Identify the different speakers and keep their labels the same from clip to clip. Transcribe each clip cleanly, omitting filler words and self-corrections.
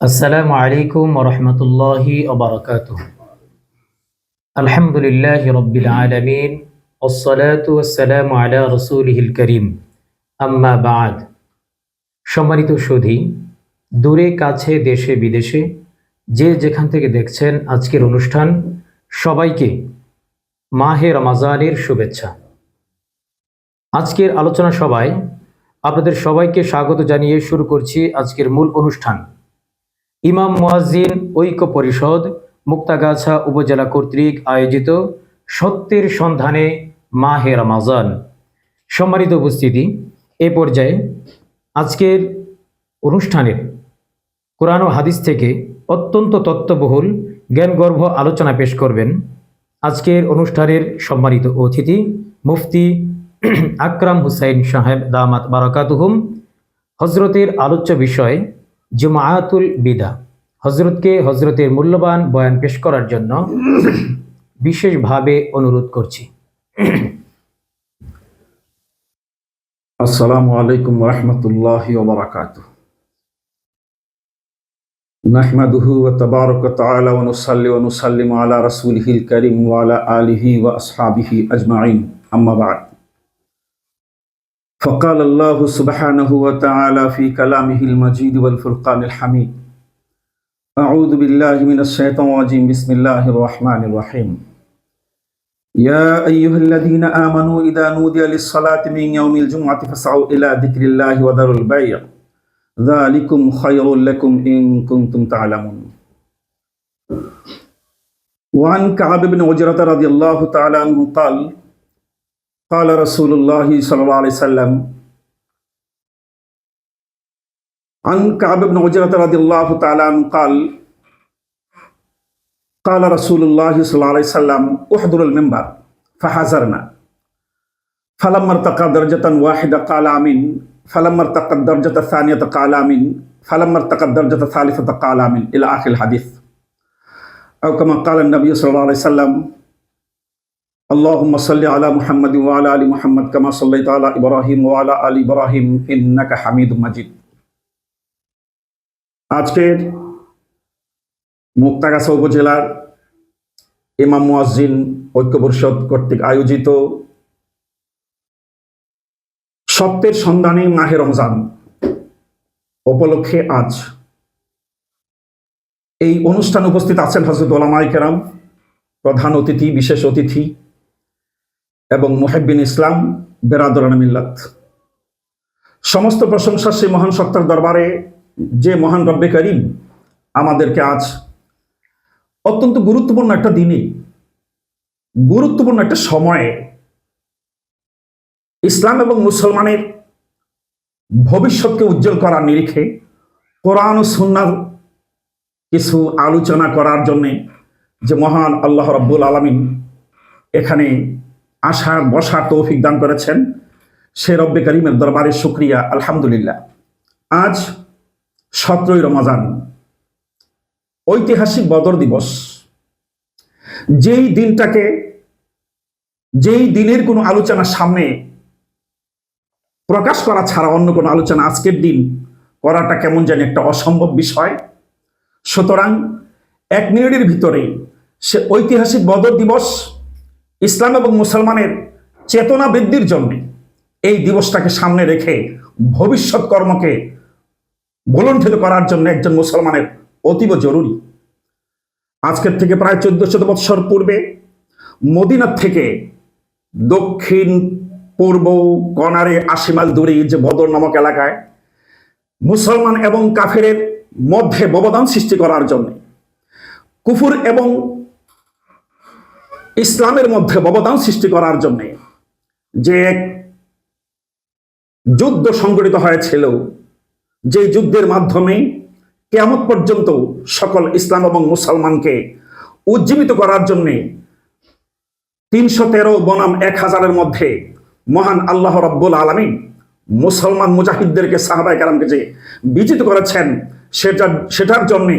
Speaker 1: আসসালামু আলাইকুম ওয়া রাহমাতুল্লাহি ওয়া বারাকাতুহু। আলহামদুলিল্লাহি রাব্বিল আলামিন ওয়াসসালাতু ওয়াসসালামু আলা রাসূলিহিল কারীম। আম্মা বা'দ। সম্মানিত সুধী, দূরে কাছে দেশে বিদেশে যে যেখান থেকে দেখছেন আজকের অনুষ্ঠান, সবাইকে মাহে রমাজানের শুভেচ্ছা। আজকের আলোচনা সভায় আপনাদের সবাইকে স্বাগত জানিয়ে শুরু করছি আজকের মূল অনুষ্ঠান। ইমাম মুয়াজ্জিন ঐক্য পরিষদ মুক্তাগাছা উপজেলা কর্তৃক আয়োজিত সত্যের সন্ধানে মাহে রমাজান। সম্মানিত উপস্থিতি, এ পর্যায়ে আজকের অনুষ্ঠানের কোরআন ও হাদিস থেকে অত্যন্ত তথ্যবহুল জ্ঞানগর্ভ আলোচনা পেশ করবেন আজকের অনুষ্ঠানের সম্মানিত অতিথি মুফতি আকরাম হুসাইন সাহেব দামাত বারাকাতুহুম। হজরতের আলোচ্য বিষয় জুমাআতুল বিদা। হজরতকে হজরতের মূল্যবান বয়ান পেশ করার জন্য বিশেষভাবে অনুরোধ করছি।
Speaker 2: আসসালামু আলাইকুম ওয়া রাহমাতুল্লাহি ওয়া বারাকাতুহু। নাহমাদুহু ওয়া তাবারাকা ওয়া তাআলা ওয়া নুসাল্লি ওয়া নুসাল্লিমু আলা রাসূলিহিল কারীম ওয়া আলা আলিহি ওয়া আসহাবিহি আজমাইন। আম্মা বা'দ। فقال الله سبحانه وتعالى في كلامه المجيد والفرقان الحميد. أعوذ بالله من الشيطان الرجيم. بسم الله الرحمن الرحيم. يا أيها الذين آمنوا إذا نودي للصلاة من يوم الجمعة فاسعوا إلى ذكر الله وذروا البيع ذلكم خير لكم إن كنتم تعلمون. وعن كعب بن عجرة رضي الله تعالى عنه قال قال رسول الله صلى الله عليه وسلم. عن كعب بن عجرة رضي الله تعالى عنه قال قال رسول الله صلى الله عليه وسلم احضر المنبر فحضرنا فلما ارتقى درجة واحدة قال آمين فلما ارتقى الدرجة الثانية قال آمين فلما ارتقى الدرجة الثالثة قال آمين إلى آخر الحديث. أو كما قال النبي صلى الله عليه وسلم اللهم صل على محمد وعلى آل محمد كما صليت على إبراهيم وعلى آل إبراهيم إنك حميد مجيد. আজকের মুক্তাগাছা উপজেলার ইমাম মুয়াজ্জিন ঐক্য পরিষদ কর্তৃক আয়োজিত সত্যের সন্ধানে মাহে রমজান উপলক্ষে আজ এই অনুষ্ঠানে উপস্থিত আছেন হযরত উলামায়ে কেরাম, প্রধান অতিথি, বিশেষ অতিথি এবং মুহিব্বিন ইসলাম, বেরাদরানে মিল্লাত। সমস্ত প্রশংসা সেই মহান সত্তার দরবারে যে মহান রব্বে করিম আমাদেরকে আজ অত্যন্ত গুরুত্বপূর্ণ একটা দিনে, গুরুত্বপূর্ণ একটা সময়ে ইসলাম এবং মুসলমানের ভবিষ্যৎকে উজ্জ্বল করার নিরিখে কোরআন ও সুন্নাহর কিছু আলোচনা করার জন্যে যে মহান আল্লাহ রাব্বুল আলামিন এখানে আসার বসার তৌফিক দান করেছেন, সে রব্বে করিমের দরবারে শুকরিয়া, আলহামদুলিল্লাহ। আজ 17ই রমজান, ঐতিহাসিক বদর দিবস। যেই দিনের কোনো আলোচনা সামনে প্রকাশ করা ছাড়া অন্য কোনো আলোচনা আজকের দিন করাটা কেমন জানি একটা অসম্ভব বিষয়। সুতরাং 1 মিনিটের ভিতরে সে ঐতিহাসিক বদর দিবস ইসলাম এবং মুসলমানের চেতনা বৃদ্ধির জন্য এই দিবসটাকে সামনে রেখে ভবিষ্যৎ কর্মকে ভুলণ্ঠিত করার জন্য একজন মুসলমানের অতীব জরুরি। আজকের থেকে প্রায় 1400 বৎসর পূর্বে মদিনা থেকে দক্ষিণ পূর্ব কর্নারে 80 মাইল দূরে যে বদর নামক এলাকায় মুসলমান এবং কাফেরের মধ্যে ব্যবধান সৃষ্টি করার জন্য, কুফর এবং ইসলামের মধ্যে ব্যবধান সৃষ্টি করার জন্য যে এক যুদ্ধ সংগঠিত হয়েছিল, যে যুদ্ধের মাধ্যমে কিয়ামত পর্যন্ত সকল ইসলাম এবং মুসলমানকে উজ্জীবিত করার জন্য 313 বনাম 1000-এর মধ্যে মহান আল্লাহ রাব্বুল আলামিন মুসলমান মুজাহিদদেরকে, সাহাবায়ে কেরামকে যে বিজিত করেছেন, সেটার জন্য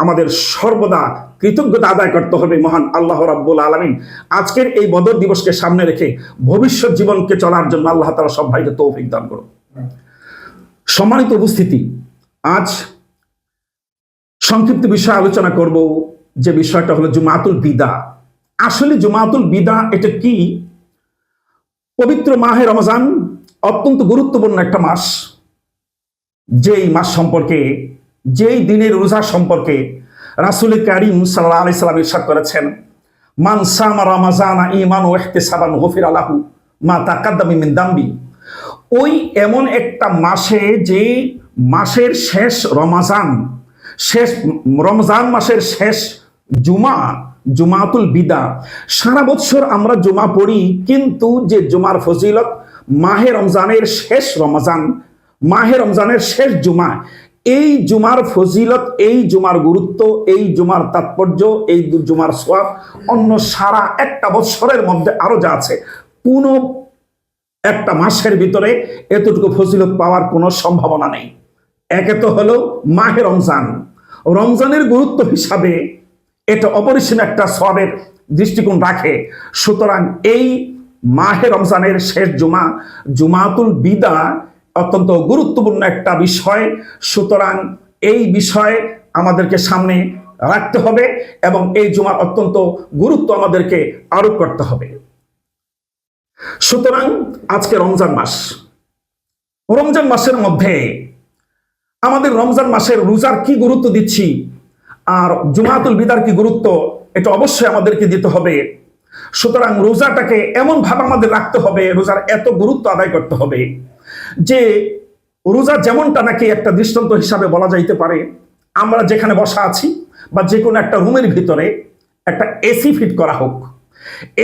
Speaker 2: আমাদের সর্বদা কৃতজ্ঞতা আদায় করতে হবে মহান আল্লাহ রাব্বুল আলামিন। আজকের এই বদর দিবসকে সামনে রেখে ভবিষ্যৎ জীবনকে চলার জন্য আল্লাহ তাআলা সব ভাইকে তৌফিক দান করুন। সম্মানিত উপস্থিতি, আজ সংক্ষিপ্ত বিষয় আলোচনা করব, যে বিষয়টা হলো জুমাতুল বিদা। আসলে জুমাতুল বিদা এটা কি? পবিত্র মাহে রমজান অত্যন্ত গুরুত্বপূর্ণ একটা মাস। যেই মাস সম্পর্কে, যেই দিনের রোজা সম্পর্কে রাসূল কারীম সাল্লাল্লাহু আলাইহি সাল্লাম ইরশাদ করেছেন, মান সামা রমাজানা ঈমান ওয়া ইহতিসাবান গফিরা লাহু মা তাকাদ্দামা মিন দামবি। ওই এমন একটা মাসে, যে মাসের শেষ রমজান মাসের শেষ জুমা, জুমাতুল বিদা। সারা বছর আমরা জুমা পড়ি, কিন্তু যে জুমার ফজিলত মাহে রমজানের শেষ রমজান, মাহে রমজানের শেষ জুমা, এই জুমার ফজিলত, এই জুমার গুরুত্ব, এই জুমার তাৎপর্য, এই জুমার সওয়াব অন্য সারা একটা বছরের মধ্যে আরো যা আছে, কোনো একটা মাসের ভিতরে এতটুকু ফজিলত পাওয়ার কোনো সম্ভাবনা নেই। একে তো হলো মাহে রমজান, রমজানের গুরুত্ব হিসাবে এটা অপরিসীম একটা সওয়াবের দৃষ্টিকোণ রাখে। সুতরাং এই মাহে রমজানের শেষ জুমা, জুমাতুল বিদা অত্যন্ত গুরুত্বপূর্ণ একটা বিষয়। সুতরাং এই বিষয়ে আমাদেরকে সামনে রাখতে হবে এবং এই জুমার অত্যন্ত গুরুত্ব আমাদেরকে আরোপ করতে হবে। সুতরাং আজকে রমজান মাস, রমজান মাসের মধ্যে আমাদের রমজান মাসের রোজার কি গুরুত্ব দিচ্ছি, আর জুমাতুল বিদার কি গুরুত্ব, এটা অবশ্যই আমাদেরকে দিতে হবে। সুতরাং রোজাটাকে এমন ভাবে আমাদের রাখতে হবে, রোজার এত গুরুত্ব আদায় করতে হবে যে রোজা যেমনটা নাকি একটা দৃষ্টান্ত হিসাবে বলা যাইতে পারে, আমরা যেখানে বসা আছি বা যে কোনো একটা রুমের ভিতরে একটা এসি ফিট করা হোক।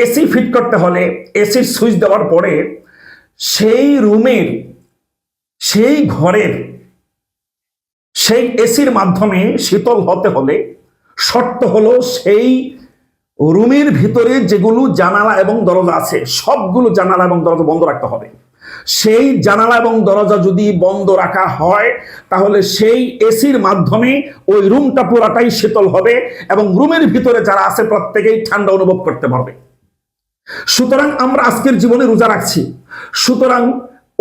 Speaker 2: এসি ফিট করতে হলে এসির সুইচ দেওয়ার পরে সেই রুমের, সেই ঘরের, সেই এসির মাধ্যমে শীতল হতে হলে শর্ত হলো সেই রুমের ভিতরে যেগুলো জানালা এবং দরজা আছে সবগুলো জানালা এবং দরজা বন্ধ রাখতে হবে। সেই জানালা এবং দরজা যদি বন্ধ রাখা হয়, তাহলে সেই এসির মাধ্যমে ওই রুমটা পুরাটাই শীতল হবে এবং রুমের ভিতরে যারা আছে প্রত্যেকেই ঠান্ডা অনুভব করতে পারবে। সুতরাং আমরা আজকের জীবনে রোজা রাখছি, সুতরাং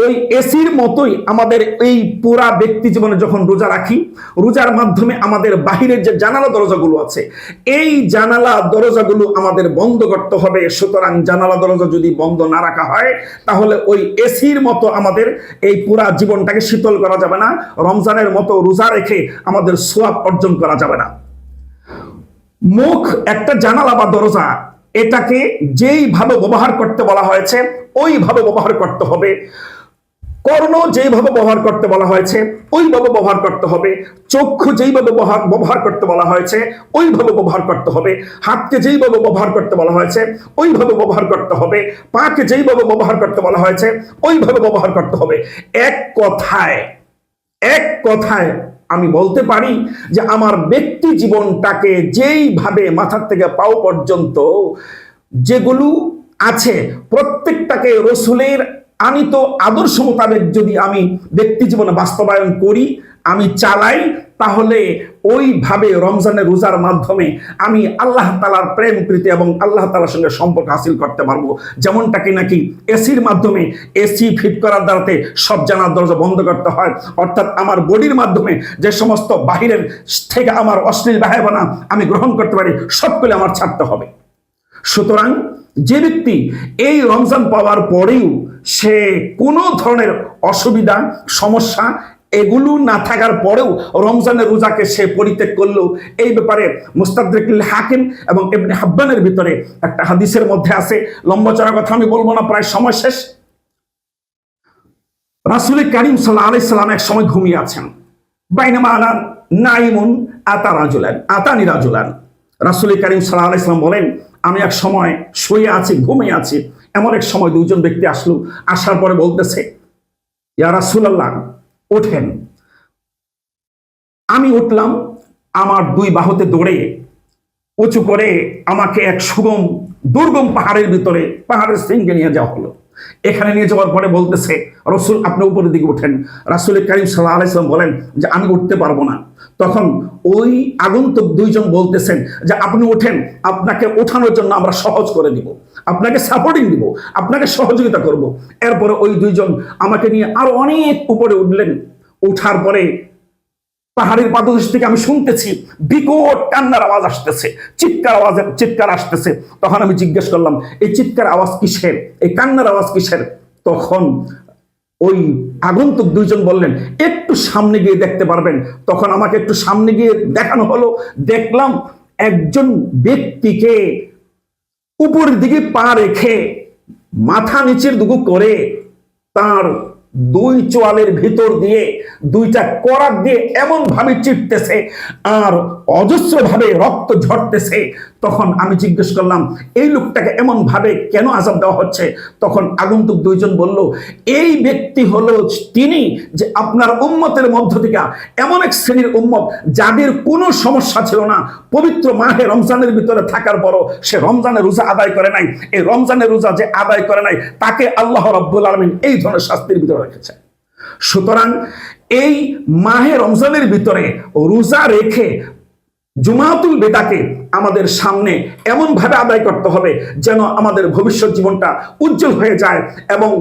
Speaker 2: ওই এসির মতোই আমাদের এই পুরা ব্যক্তি জীবনে যখন রোজা রাখি, রোজার মাধ্যমে আমাদের বাহিরের যে জানালা দরজাগুলো আছে, এই জানালা দরজাগুলো আমাদের বন্ধ করতে হবে। সুতরাং জানালা দরজা যদি বন্ধ না রাখা হয়, তাহলে ওই এসির মতো আমাদের এই পুরা জীবনটাকে শীতল করা যাবে না, রমজানের মতো রোজা রেখে আমাদের সওয়াব অর্জন করা যাবে না। মুখ একটা জানালা বা দরজা, এটাকে যেইভাবে ব্যবহার করতে বলা হয়েছে ওইভাবে ব্যবহার করতে হবে। কর্ণ যেইভাবে ব্যবহার করতে বলা হয়েছে ওইভাবে ব্যবহার করতে হবে। চক্ষু যেইভাবে ব্যবহার করতে বলা হয়েছে ওইভাবে ব্যবহার করতে হবে। হাতকে যেইভাবে ব্যবহার করতে বলা হয়েছে ওইভাবে ব্যবহার করতে হবে। পাকে যেইভাবে ব্যবহার করতে বলা হয়েছে ওইভাবে ব্যবহার করতে হবে। এক কথায় আমি বলতে পারি যে আমার ব্যক্তি জীবনটাকে যেইভাবে মাথার থেকে পাও পর্যন্ত যেগুলো আছে প্রত্যেকটাকে রসুলের আনিত আদর্শ মোতাবেক যদি আমি ব্যক্তি জীবনে বাস্তবায়ন করি, আমি চালাই, তাহলে ওইভাবে রমজানের রোজার মাধ্যমে আমি আল্লাহ তাআলার প্রেম প্রীতি এবং আল্লাহ তাআলার সঙ্গে সম্পর্ক হাসিল করতে পারবো। যেমনটাকে নাকি এসির মাধ্যমে, এসি ফিট করার দ্বারাতে সব জানার দরজা বন্ধ করতে হয়, অর্থাৎ আমার বডির মাধ্যমে যে সমস্ত বাহিরের থেকে আমার অশ্লীল বাহাবানা আমি গ্রহণ করতে পারি সবগুলো আমার ছাড়তে হবে। সুতরাং যে ব্যক্তি এই রমজান পাওয়ার পরেও সে কোনো ধরনের অসুবিধা, সমস্যা এগুলো না থাকার পরেও রমজানের রোজাকে সে পরিত্যাগ করলো, এই ব্যাপারে মুস্তাদরিকুল হাকিম এবং ইবনে হাব্বানের ভিতরে একটা হাদিসের মধ্যে আছে। লম্বা চড়া কথা আমি বলবো না, প্রায় সময় শেষ। রাসূল কারীম সাল্লাল্লাহু আলাইহি সাল্লাম এক সময় ঘুমিয়ে আছেন। বাইনামা আনা নাইমুন আতানি রাজুলান। রাসূল কারীম সাল্লাল্লাহু আলাইহি সাল্লাম বলেন, আমি এক সময় শুয়ে আছি, ঘুমিয়ে আছি, এমন এক সময় দুইজন ব্যক্তি আসলো। আসার পরে বলতেছে, ইয়া রাসূলুল্লাহ ওঠেন। আমি উঠলাম, আমার দুই বাহুতে দৌড়ে উঁচু করে আমাকে এক দুর্গম পাহাড়ের ভিতরে, পাহাড়ের শৃঙ্গে নিয়ে যাওয়া হলো। এখানে নিয়ে যাওয়ার পরে বলতেছে, রসুল আপনি উপরের দিকে উঠেন। রাসূল কারীম সাল্লাল্লাহু আলাইহি ওয়াসাল্লাম বলেন যে আমি উঠতে পারবো না। তখন ওই আগন্তুক দুইজন বলতেছেন যে আপনি ওঠেন, আপনাকে ওঠানোর জন্য আমরা সহজ করে দিব, আপনাকে সাপোর্টিং দিব, আপনাকে সহযোগিতা করব। এরপরে ওই দুইজন আমাকে নিয়ে আরো অনেক উপরে উঠলেন। উঠার পরে পাহাড়ের পাদদেশ থেকে আমি শুনতেছি বিকট কান্নার আওয়াজ আসতেছে, চিৎকার আসতেছে। তখন আমি জিজ্ঞেস করলাম, এই চিৎকার আওয়াজ কিসের, এই কান্নার আওয়াজ কিসের? তখন ওই আগন্তুক দুইজন বললেন, একটু সামনে গিয়ে দেখতে পারবেন? তখন আমাকে একটু সামনে গিয়ে দেখানো হলো। দেখলাম একজন ব্যক্তিকে উপরের দিকে পা রেখে মাথা নিচের দিকে করে তার দুই চোয়ালের ভিতর দিয়ে দুইটা করাত দিয়ে এমন ভাবে চিপতেছে আর অজস্র ভাবে রক্ত ঝরতেছে। তখন আমি জিজ্ঞেস করলাম, এই লোকটাকে এমন ভাবে কেন আযাব দেওয়া হচ্ছে? তখন আগন্তুক দুইজন বলল, এই ব্যক্তি হলো তিনি যে আপনার উম্মতের মধ্য থেকে এমন এক শ্রেণীর উম্মত যাদের কোনো সমস্যা ছিল না, পবিত্র মাহে রমজানের ভিতরে থাকার পরও সে রমজানের রোজা আদায় করে নাই। এই রমজানের রোজা যে আদায় করে নাই তাকে আল্লাহ রাব্বুল আলামিন এই ধরনের শাস্তির ভিতরে রেখেছে। সুতরাং এই মাহে রমজানের ভিতরে রোজা রেখে জুমাতুল বেদাকে আমাদের সামনে এমন ভাবে আদায় করতে হবে যেন আমাদের ভবিষ্যৎ জীবনটা উজ্জ্বল হয়ে যায় এবং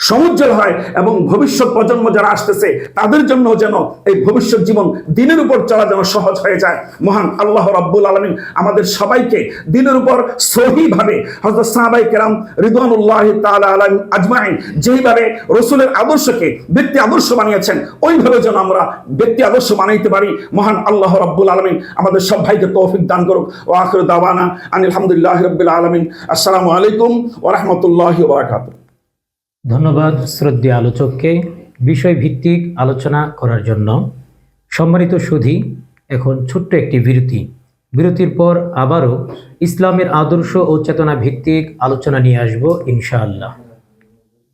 Speaker 2: সমুজ্জ্বল হয়, এবং ভবিষ্যৎ প্রজন্ম যারা আসতেছে তাদের জন্য যেন এই ভবিষ্যৎ জীবন দিনের উপর চলা যেন সহজ হয়ে যায়। মহান আল্লাহ রাব্বুল আলামিন আমাদের সবাইকে দিনের উপর সহিভাবে হযরত সাহাবায়ে কেরাম রিদওয়ানুল্লাহি তাআলা আলাইহিম আজমাইন যেইভাবে রাসূলের আদর্শকে ব্যক্তি আদর্শ বানিয়েছেন ওইভাবে যেন আমরা ব্যক্তি আদর্শ বানাইতে পারি। মহান আল্লাহ রাব্বুল আলামিন আমাদের সব ভাইকে তৌফিক দান করুক। ওয়া আখিরু দাওয়ানা আনিল হামদুলিল্লাহি রাব্বিল আলামিন। আসসালামু আলাইকুম ওয়া রাহমাতুল্লাহি ওয়া বারাকাতুহু।
Speaker 1: ধন্যবাদ শ্রদ্ধেয় আলোচককে বিষয়ভিত্তিক আলোচনা করার জন্য। সম্মানিত সুধী, এখন ছোট্ট একটি বিরতির পর আবারও ইসলামের আদর্শ ও চেতনা ভিত্তিক আলোচনা নিয়ে আসব ইনশাআল্লাহ।